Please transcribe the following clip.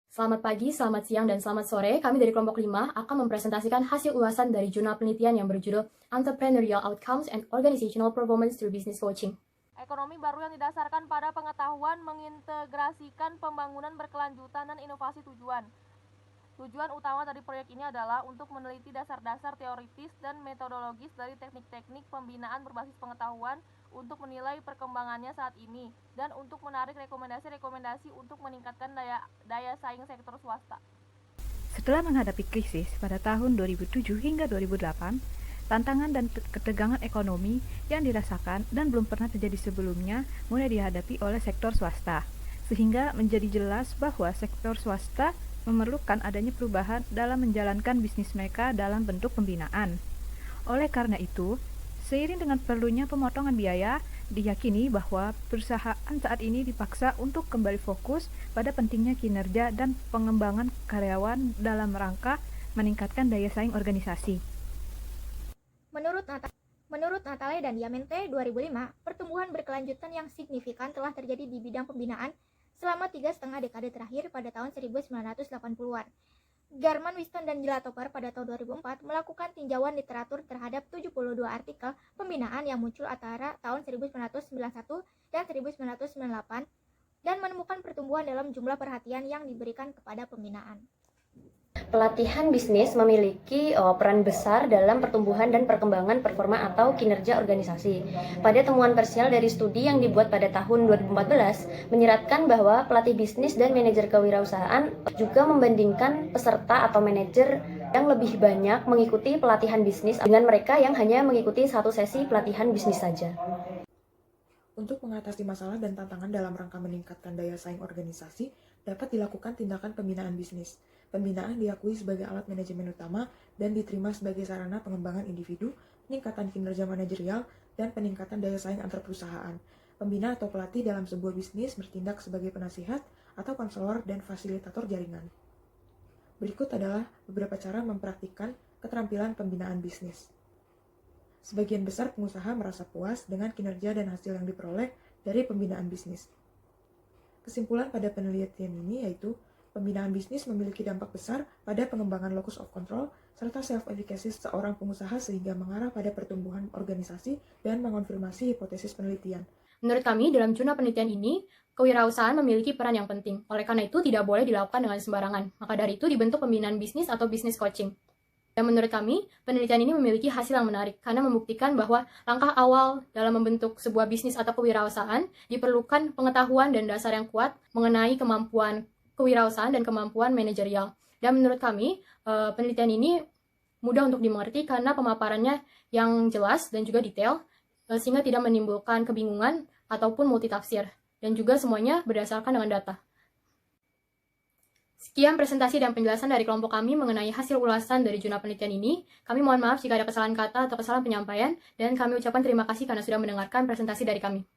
Selamat pagi, selamat siang, dan selamat sore. Kami dari kelompok 5 akan mempresentasikan hasil ulasan dari jurnal penelitian yang berjudul Entrepreneurial Outcomes and Organizational Performance Through Business Coaching. Ekonomi baru yang didasarkan pada pengetahuan mengintegrasikan pembangunan berkelanjutan dan inovasi tujuan. Tujuan utama dari proyek ini adalah untuk meneliti dasar-dasar teoritis dan metodologis dari teknik-teknik pembinaan berbasis pengetahuan untuk menilai perkembangannya saat ini dan untuk menarik rekomendasi-rekomendasi untuk meningkatkan daya saing sektor swasta. Setelah menghadapi krisis pada tahun 2007 hingga 2008, tantangan dan ketegangan ekonomi yang dirasakan dan belum pernah terjadi sebelumnya mulai dihadapi oleh sektor swasta, sehingga menjadi jelas bahwa sektor swasta memerlukan adanya perubahan dalam menjalankan bisnis mereka dalam bentuk pembinaan. Oleh karena itu, seiring dengan perlunya pemotongan biaya, diyakini bahwa perusahaan saat ini dipaksa untuk kembali fokus pada pentingnya kinerja dan pengembangan karyawan dalam rangka meningkatkan daya saing organisasi. Menurut Natale dan Diamante 2005, pertumbuhan berkelanjutan yang signifikan telah terjadi di bidang pembinaan selama 3,5 dekade terakhir pada tahun 1980-an. Garman, Whiston, dan Gilatoper pada tahun 2004 melakukan tinjauan literatur terhadap 72 artikel pembinaan yang muncul antara tahun 1991 dan 1998 dan menemukan pertumbuhan dalam jumlah perhatian yang diberikan kepada pembinaan. Pelatihan bisnis memiliki peran besar dalam pertumbuhan dan perkembangan performa atau kinerja organisasi. Pada temuan parsial dari studi yang dibuat pada tahun 2014, menyeratkan bahwa pelatih bisnis dan manajer kewirausahaan juga membandingkan peserta atau manajer yang lebih banyak mengikuti pelatihan bisnis dengan mereka yang hanya mengikuti satu sesi pelatihan bisnis saja. Untuk mengatasi masalah dan tantangan dalam rangka meningkatkan daya saing organisasi, dapat dilakukan tindakan pembinaan bisnis. Pembinaan diakui sebagai alat manajemen utama dan diterima sebagai sarana pengembangan individu, peningkatan kinerja manajerial, dan peningkatan daya saing antar perusahaan. Pembina atau pelatih dalam sebuah bisnis bertindak sebagai penasihat atau konselor dan fasilitator jaringan. Berikut adalah beberapa cara mempraktikkan keterampilan pembinaan bisnis. Sebagian besar pengusaha merasa puas dengan kinerja dan hasil yang diperoleh dari pembinaan bisnis. Kesimpulan pada penelitian ini yaitu pembinaan bisnis memiliki dampak besar pada pengembangan locus of control serta self-efficacy seorang pengusaha sehingga mengarah pada pertumbuhan organisasi dan mengonfirmasi hipotesis penelitian. Menurut kami, dalam jurnal penelitian ini, kewirausahaan memiliki peran yang penting. Oleh karena itu, tidak boleh dilakukan dengan sembarangan. Maka dari itu dibentuk pembinaan bisnis atau business coaching. Dan menurut kami, penelitian ini memiliki hasil yang menarik karena membuktikan bahwa langkah awal dalam membentuk sebuah bisnis atau kewirausahaan diperlukan pengetahuan dan dasar yang kuat mengenai kemampuan kewirausahaan dan kemampuan manajerial. Dan menurut kami, penelitian ini mudah untuk dimengerti karena pemaparannya yang jelas dan juga detail, sehingga tidak menimbulkan kebingungan ataupun multitafsir. Dan juga semuanya berdasarkan dengan data. Sekian presentasi dan penjelasan dari kelompok kami mengenai hasil ulasan dari jurnal penelitian ini. Kami mohon maaf jika ada kesalahan kata atau kesalahan penyampaian, dan kami ucapkan terima kasih karena sudah mendengarkan presentasi dari kami.